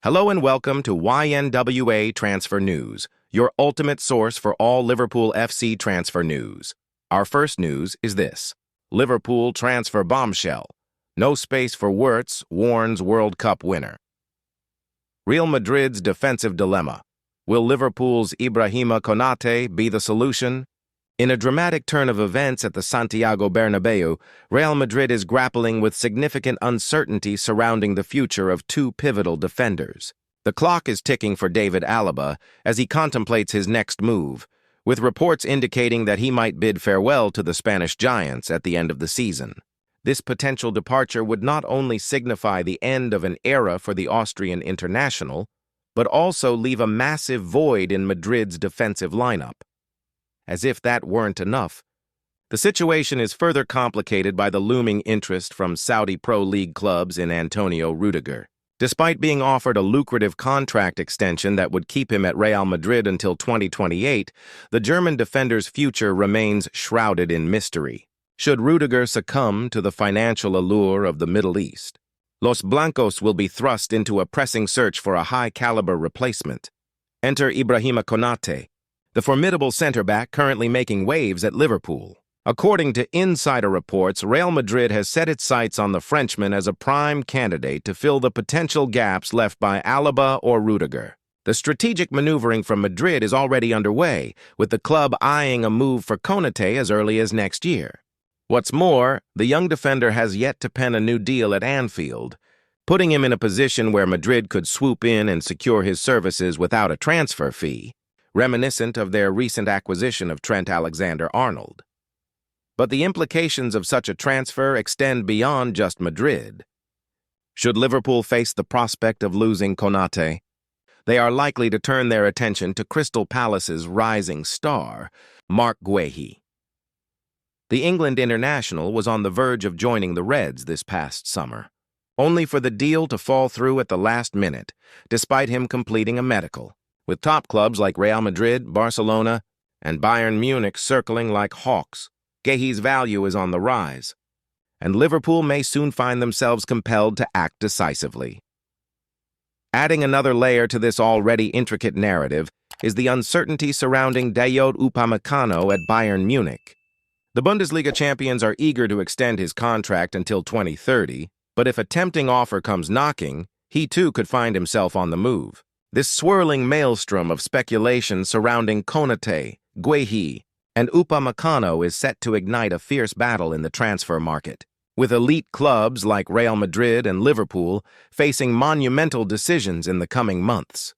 Hello and welcome to YNWA Transfer News, your ultimate source for all Liverpool FC transfer news. Our first news is this: Liverpool transfer bombshell. No space for Wirtz, warns World Cup winner. Real Madrid's defensive dilemma. Will Liverpool's Ibrahima Konaté be the solution? In a dramatic turn of events at the Santiago Bernabeu, Real Madrid is grappling with significant uncertainty surrounding the future of two pivotal defenders. The clock is ticking for David Alaba as he contemplates his next move, with reports indicating that he might bid farewell to the Spanish giants at the end of the season. This potential departure would not only signify the end of an era for the Austrian international, but also leave a massive void in Madrid's defensive lineup. As if that weren't enough, the situation is further complicated by the looming interest from Saudi Pro League clubs in Antonio Rudiger. Despite being offered a lucrative contract extension that would keep him at Real Madrid until 2028, the German defender's future remains shrouded in mystery. Should Rudiger succumb to the financial allure of the Middle East, Los Blancos will be thrust into a pressing search for a high-caliber replacement. Enter Ibrahima Konaté, the formidable center-back currently making waves at Liverpool. According to insider reports, Real Madrid has set its sights on the Frenchman as a prime candidate to fill the potential gaps left by Alaba or Rudiger. The strategic maneuvering from Madrid is already underway, with the club eyeing a move for Konaté as early as next year. What's more, the young defender has yet to pen a new deal at Anfield, putting him in a position where Madrid could swoop in and secure his services without a transfer fee, reminiscent of their recent acquisition of Trent Alexander-Arnold. But the implications of such a transfer extend beyond just Madrid. Should Liverpool face the prospect of losing Konaté, they are likely to turn their attention to Crystal Palace's rising star, Marc Guéhi. The England international was on the verge of joining the Reds this past summer, only for the deal to fall through at the last minute, despite him completing a medical. With top clubs like Real Madrid, Barcelona, and Bayern Munich circling like hawks, Guéhi's value is on the rise, and Liverpool may soon find themselves compelled to act decisively. Adding another layer to this already intricate narrative is the uncertainty surrounding Dayot Upamecano at Bayern Munich. The Bundesliga champions are eager to extend his contract until 2030, but if a tempting offer comes knocking, he too could find himself on the move. This swirling maelstrom of speculation surrounding Konaté, Guéhi, and Upamecano is set to ignite a fierce battle in the transfer market, with elite clubs like Real Madrid and Liverpool facing monumental decisions in the coming months.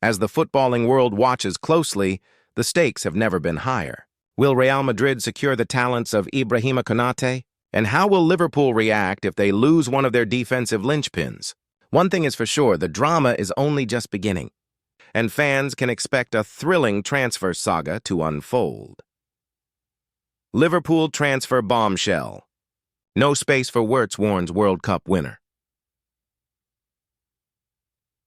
As the footballing world watches closely, the stakes have never been higher. Will Real Madrid secure the talents of Ibrahima Konaté? And how will Liverpool react if they lose one of their defensive linchpins? One thing is for sure, the drama is only just beginning, and fans can expect a thrilling transfer saga to unfold. Liverpool transfer bombshell. No space for Wirtz, warns World Cup winner.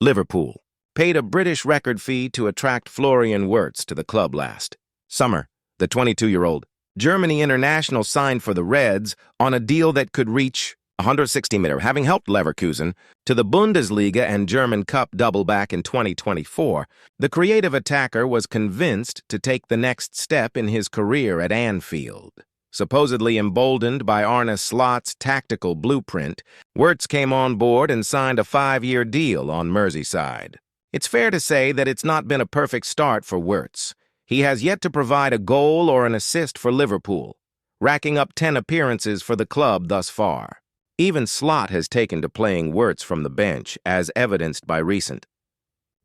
Liverpool paid a British record fee to attract Florian Wirtz to the club last summer. The 22-year-old Germany international signed for the Reds on a deal that could reach 160 million, having helped Leverkusen to the Bundesliga and German Cup double back in 2024. The creative attacker was convinced to take the next step in his career at Anfield. Supposedly emboldened by Arne Slot's tactical blueprint, Wirtz came on board and signed a 5-year deal on Merseyside. It's fair to say that it's not been a perfect start for Wirtz. He has yet to provide a goal or an assist for Liverpool, racking up 10 appearances for the club thus far. Even Slot has taken to playing Wirtz from the bench, as evidenced by recent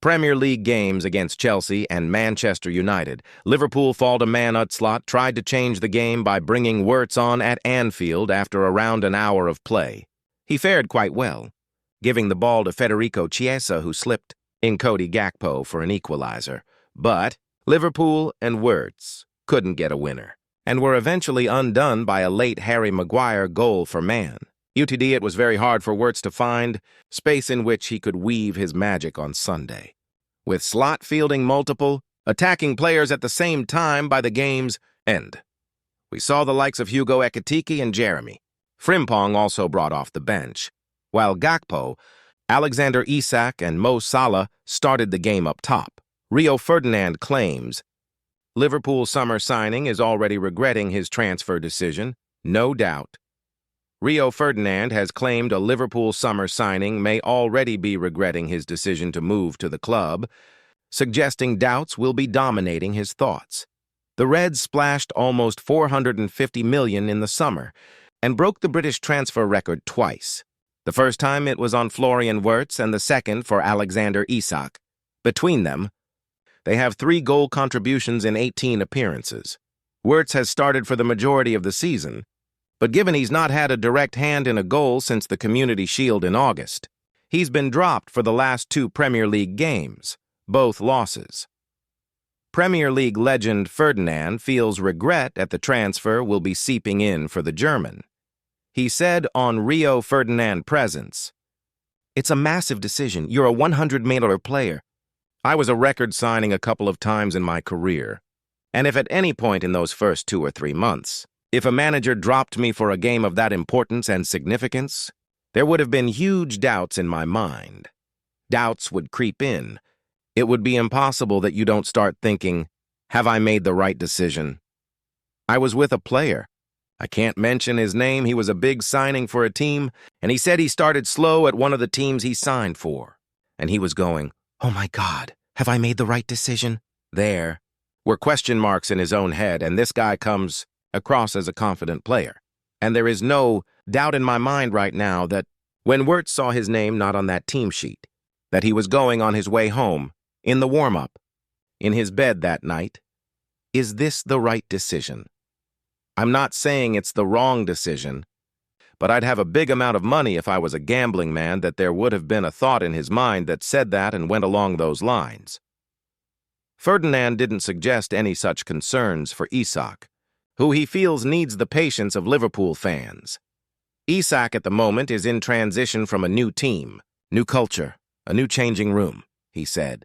Premier League games against Chelsea and Manchester United. Liverpool fallen man Slot tried to change the game by bringing Wirtz on at Anfield after around an hour of play. He fared quite well, giving the ball to Federico Chiesa, who slipped in Cody Gakpo for an equalizer. But Liverpool and Wirtz couldn't get a winner, and were eventually undone by a late Harry Maguire goal for Man. UTD, it was very hard for Wirtz to find space in which he could weave his magic on Sunday. With Slot fielding multiple, attacking players at the same time by the game's end, we saw the likes of Hugo Ekitike and Jeremy Frimpong also brought off the bench, while Gakpo Alexander Isak and Mo Salah started the game up top. Rio Ferdinand claims, Liverpool summer signing is already regretting his transfer decision, no doubt. Rio Ferdinand has claimed a Liverpool summer signing may already be regretting his decision to move to the club, suggesting doubts will be dominating his thoughts. The Reds splashed almost $450 million in the summer and broke the British transfer record twice. The first time it was on Konaté Wirtz and the second for Alexander Isak. Between them, they have 3 goal contributions in 18 appearances. Wirtz has started for the majority of the season, but given he's not had a direct hand in a goal since the Community Shield in August, he's been dropped for the last 2 Premier League games, both losses. Premier League legend Ferdinand feels regret at the transfer will be seeping in for the German. He said on Rio Ferdinand Presence, "It's a massive decision. You're a 100 million player. I was a record signing a couple of times in my career. And if at any point in those first 2 or 3 months, if a manager dropped me for a game of that importance and significance, there would have been huge doubts in my mind. Doubts would creep in. It would be impossible that you don't start thinking, have I made the right decision? I was with a player. I can't mention his name. He was a big signing for a team, and he said he started slow at one of the teams he signed for. And he was going, oh my God, have I made the right decision? There were question marks in his own head, and this guy comes across as a confident player. And there is no doubt in my mind right now that when Wirtz saw his name not on that team sheet, that he was going on his way home, in the warm-up, in his bed that night, is this the right decision? I'm not saying it's the wrong decision, but I'd have a big amount of money if I was a gambling man that there would have been a thought in his mind that said that and went along those lines. Ferdinand didn't suggest any such concerns for Isak, who he feels needs the patience of Liverpool fans. Isak at the moment is in transition from a new team, new culture, a new changing room, he said.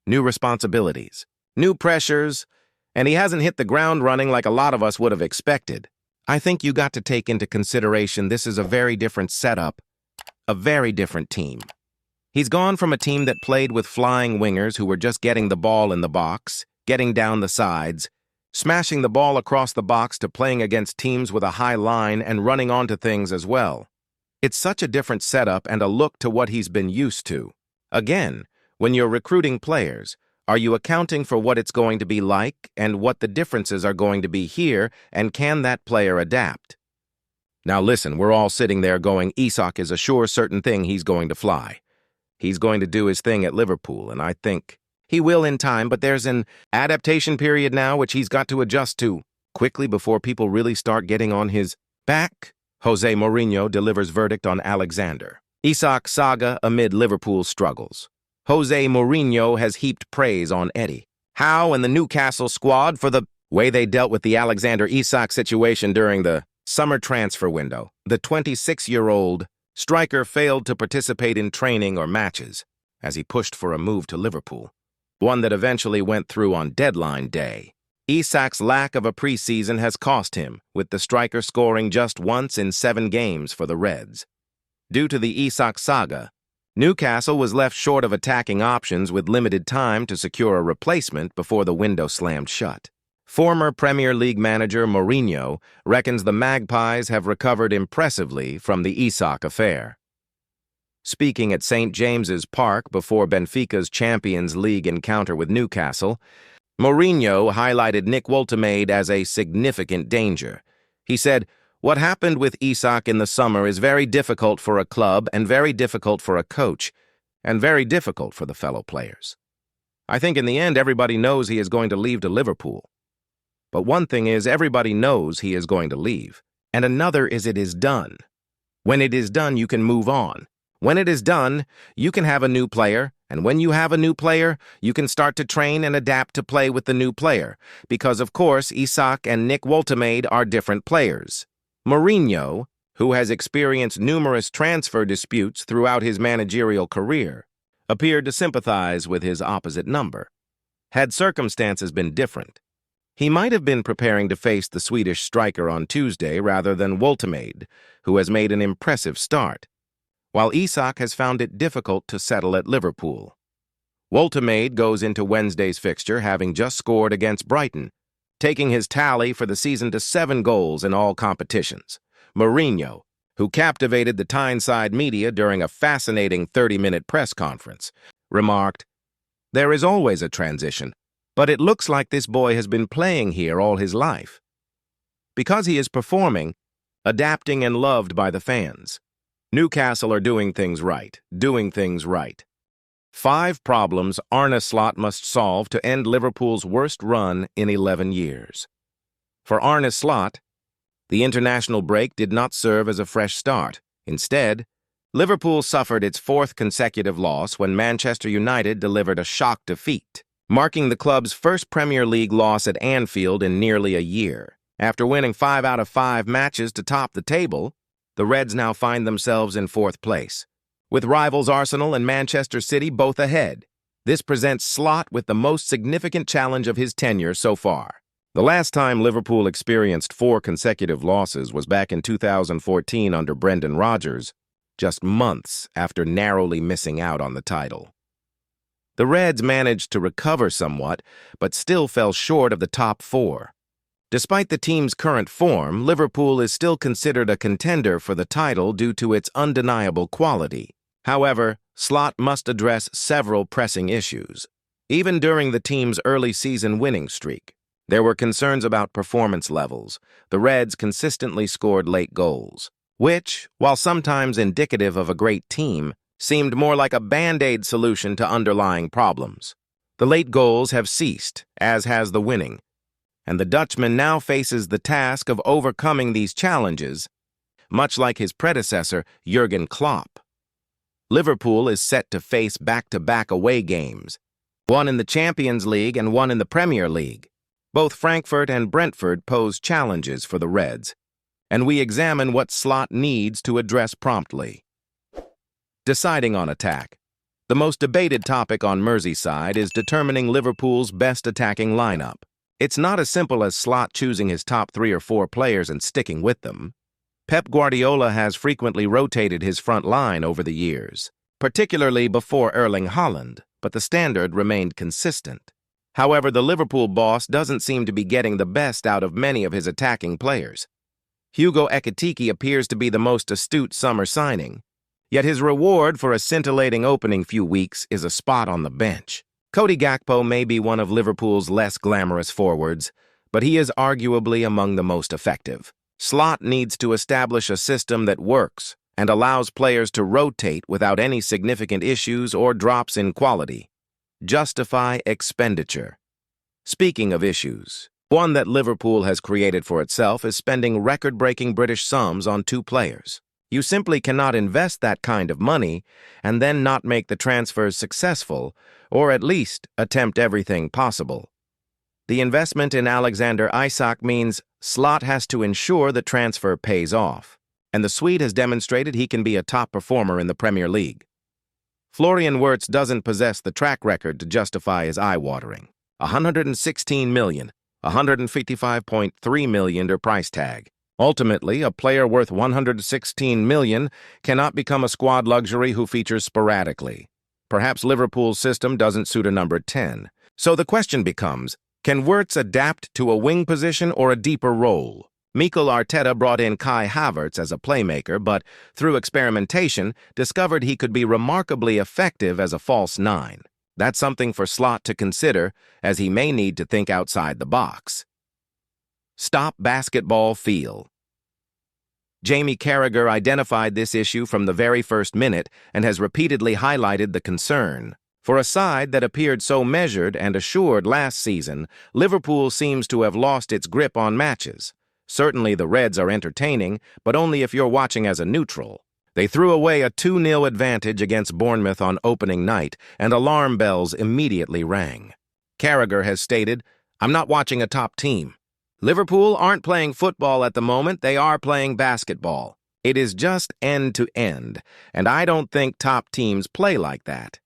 New responsibilities, new pressures, and he hasn't hit the ground running like a lot of us would have expected. I think you got to take into consideration this is a very different setup, a very different team. He's gone from a team that played with flying wingers who were just getting the ball in the box, getting down the sides, smashing the ball across the box to playing against teams with a high line and running onto things as well. It's such a different setup and a look to what he's been used to. Again, when you're recruiting players, are you accounting for what it's going to be like and what the differences are going to be here, and can that player adapt? Now listen, we're all sitting there going, Isak is a sure certain thing he's going to fly. He's going to do his thing at Liverpool, and I think he will in time, but there's an adaptation period now which he's got to adjust to quickly before people really start getting on his back. Jose Mourinho delivers verdict on Alexander Isak saga amid Liverpool's struggles. Jose Mourinho has heaped praise on Eddie Howe and the Newcastle squad for the way they dealt with the Alexander Isak situation during the summer transfer window. The 26-year-old striker failed to participate in training or matches as he pushed for a move to Liverpool, one that eventually went through on deadline day. Isak's lack of a preseason has cost him, with the striker scoring just once in 7 games for the Reds. Due to the Isak saga, Newcastle was left short of attacking options with limited time to secure a replacement before the window slammed shut. Former Premier League manager Mourinho reckons the Magpies have recovered impressively from the Isak affair. Speaking at St. James's Park before Benfica's Champions League encounter with Newcastle, Mourinho highlighted Nick Woltemade as a significant danger. He said, "What happened with Isak in the summer is very difficult for a club and very difficult for a coach, and very difficult for the fellow players. I think in the end everybody knows he is going to leave to Liverpool. But one thing is everybody knows he is going to leave, and another is it is done. When it is done, you can move on. When it is done, you can have a new player, and when you have a new player, you can start to train and adapt to play with the new player, because of course Isak and Nick Woltemade are different players." Mourinho, who has experienced numerous transfer disputes throughout his managerial career, appeared to sympathize with his opposite number. Had circumstances been different, he might have been preparing to face the Swedish striker on Tuesday rather than Woltemade, who has made an impressive start. while Isak has found it difficult to settle at Liverpool. Woltemade goes into Wednesday's fixture having just scored against Brighton, taking his tally for the season to 7 goals in all competitions. Mourinho, who captivated the Tyneside media during a fascinating 30-minute press conference, remarked, "There is always a transition, but it looks like this boy has been playing here all his life." Because he is performing, adapting and loved by the fans. Newcastle are doing things right. 5 problems Arne Slot must solve to end Liverpool's worst run in 11 years. For Arne Slot, the international break did not serve as a fresh start. Instead, Liverpool suffered its 4th consecutive loss when Manchester United delivered a shock defeat, marking the club's first Premier League loss at Anfield in nearly a year. After winning 5 out of 5 matches to top the table, the Reds now find themselves in 4th place, with rivals Arsenal and Manchester City both ahead. This presents Slot with the most significant challenge of his tenure so far. The last time Liverpool experienced 4 consecutive losses was back in 2014 under Brendan Rodgers, just months after narrowly missing out on the title. The Reds managed to recover somewhat, but still fell short of the top 4. Despite the team's current form, Liverpool is still considered a contender for the title due to its undeniable quality. However, Slot must address several pressing issues. Even during the team's early season winning streak, there were concerns about performance levels. The Reds consistently scored late goals, which, while sometimes indicative of a great team, seemed more like a band-aid solution to underlying problems. The late goals have ceased, as has the winning, and the Dutchman now faces the task of overcoming these challenges, much like his predecessor, Jurgen Klopp. Liverpool is set to face back-to-back away games, one in the Champions League and one in the Premier League. Both Frankfurt and Brentford pose challenges for the Reds, and we examine what Slot needs to address promptly. Deciding on attack. The most debated topic on Merseyside is determining Liverpool's best attacking lineup. It's not as simple as Slot choosing his top 3 or 4 players and sticking with them. Pep Guardiola has frequently rotated his front line over the years, particularly before Erling Haaland, but the standard remained consistent. However, the Liverpool boss doesn't seem to be getting the best out of many of his attacking players. Hugo Ekitike appears to be the most astute summer signing, yet his reward for a scintillating opening few weeks is a spot on the bench. Cody Gakpo may be one of Liverpool's less glamorous forwards, but he is arguably among the most effective. Slot needs to establish a system that works and allows players to rotate without any significant issues or drops in quality. Justify expenditure. Speaking of issues, one that Liverpool has created for itself is spending record-breaking British sums on 2 players. You simply cannot invest that kind of money and then not make the transfers successful, or at least attempt everything possible. The investment in Alexander Isak means Slot has to ensure the transfer pays off, and the Swede has demonstrated he can be a top performer in the Premier League. Florian Wirtz doesn't possess the track record to justify his eye-watering. 116 million, 155.3 million price tag. Ultimately, a player worth 116 million cannot become a squad luxury who features sporadically. Perhaps Liverpool's system doesn't suit a number 10. So the question becomes, can Wirtz adapt to a wing position or a deeper role? Mikel Arteta brought in Kai Havertz as a playmaker, but through experimentation, discovered he could be remarkably effective as a false 9. That's something for Slot to consider, as he may need to think outside the box. Stop basketball feel. Jamie Carragher identified this issue from the very first minute and has repeatedly highlighted the concern. For a side that appeared so measured and assured last season, Liverpool seems to have lost its grip on matches. Certainly the Reds are entertaining, but only if you're watching as a neutral. They threw away a 2-0 advantage against Bournemouth on opening night, and alarm bells immediately rang. Carragher has stated, "I'm not watching a top team. Liverpool aren't playing football at the moment, they are playing basketball. It is just end to end, and I don't think top teams play like that.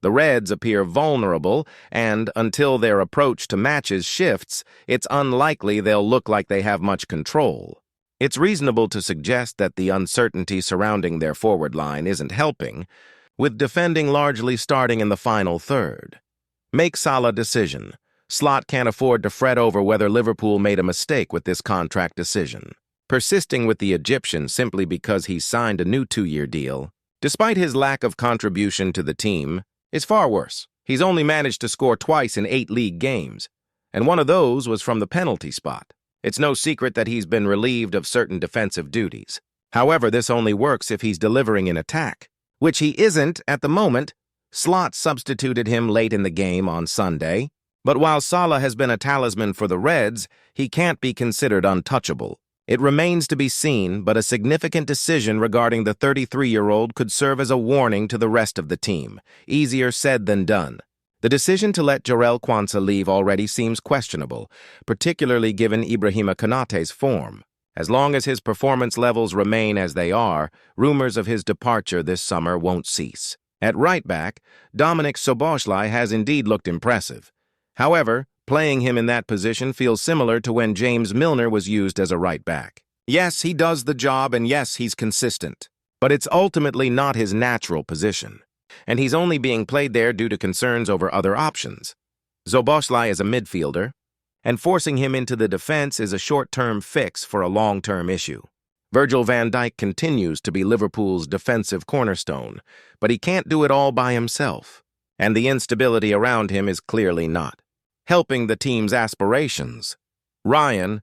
The Reds appear vulnerable, and until their approach to matches shifts, it's unlikely they'll look like they have much control." It's reasonable to suggest that the uncertainty surrounding their forward line isn't helping, with defending largely starting in the final third. Make Salah decision. Slot can't afford to fret over whether Liverpool made a mistake with this contract decision. Persisting with the Egyptian simply because he signed a new 2-year deal, despite his lack of contribution to the team, is far worse. He's only managed to score twice in 8 league games, and one of those was from the penalty spot. It's no secret that he's been relieved of certain defensive duties. However, this only works if he's delivering in attack, which he isn't at the moment. Slot substituted him late in the game on Sunday, but while Salah has been a talisman for the Reds, he can't be considered untouchable. It remains to be seen, but a significant decision regarding the 33-year-old could serve as a warning to the rest of the team. Easier said than done. The decision to let Jarell Quansah leave already seems questionable, particularly given Ibrahima Konaté's form. As long as his performance levels remain as they are, rumors of his departure this summer won't cease. At right back, Dominik Szoboszlai has indeed looked impressive. However, playing him in that position feels similar to when James Milner was used as a right back. Yes, he does the job, and yes, he's consistent. But it's ultimately not his natural position, and he's only being played there due to concerns over other options. Szoboszlai is a midfielder, and forcing him into the defense is a short-term fix for a long-term issue. Virgil van Dijk continues to be Liverpool's defensive cornerstone, but he can't do it all by himself, and the instability around him is clearly not helping the team's aspirations. Ryan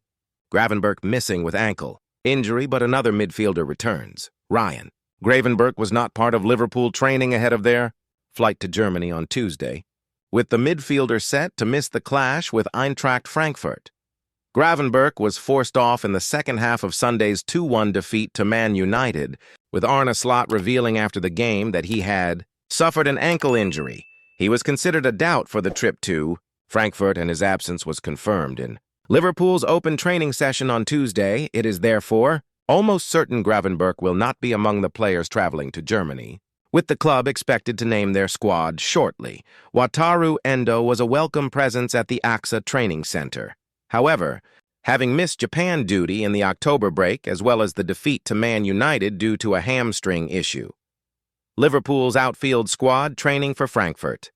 Gravenberch missing with ankle injury, but another midfielder returns. Ryan Gravenberch was not part of Liverpool training ahead of their flight to Germany on Tuesday, with the midfielder set to miss the clash with Eintracht Frankfurt. Gravenberch was forced off in the second half of Sunday's 2-1 defeat to Man United, with Arne Slot revealing after the game that he had suffered an ankle injury. He was considered a doubt for the trip to Frankfurt, and his absence was confirmed in Liverpool's open training session on Tuesday. It is therefore almost certain Gravenberch will not be among the players traveling to Germany, with the club expected to name their squad shortly. Wataru Endo was a welcome presence at the AXA training center. However, having missed Japan duty in the October break as well as the defeat to Man United due to a hamstring issue, Liverpool's outfield squad training for Frankfurt.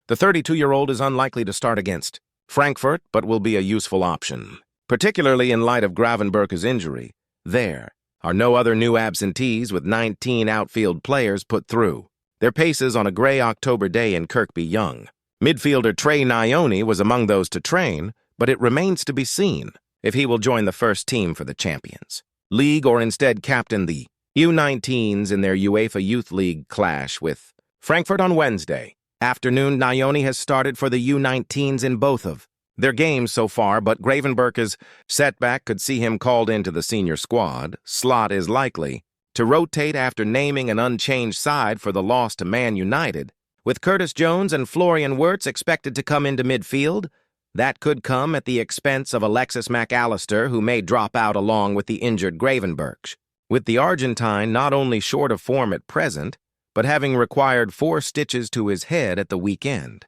The 32-year-old is unlikely to start against Frankfurt, but will be a useful option, particularly in light of Gravenberch's injury. There are no other new absentees, with 19 outfield players put through their paces on a gray October day in Kirkby Young. Midfielder Trey Nyoni was among those to train, but it remains to be seen if he will join the first team for the Champions League or instead captain the U19s in their UEFA Youth League clash with Frankfurt on Wednesday afternoon. Nyoni has started for the U19s in both of their games so far, but Gravenberch's setback could see him called into the senior squad. Slot is likely to rotate after naming an unchanged side for the loss to Man United, with Curtis Jones and Florian Wirtz expected to come into midfield. That could come at the expense of Alexis Mac Allister, who may drop out along with the injured Gravenberch, with the Argentine not only short of form at present, but having required 4 stitches to his head at the weekend.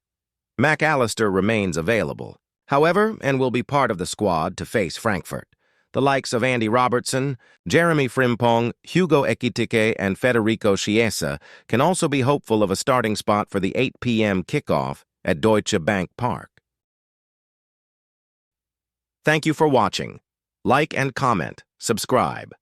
Mac Allister remains available, however, and will be part of the squad to face Frankfurt. The likes of Andy Robertson, Jeremy Frimpong, Hugo Ekitike, and Federico Chiesa can also be hopeful of a starting spot for the 8 p.m. kickoff at Deutsche Bank Park. Thank you for watching. Like and comment. Subscribe.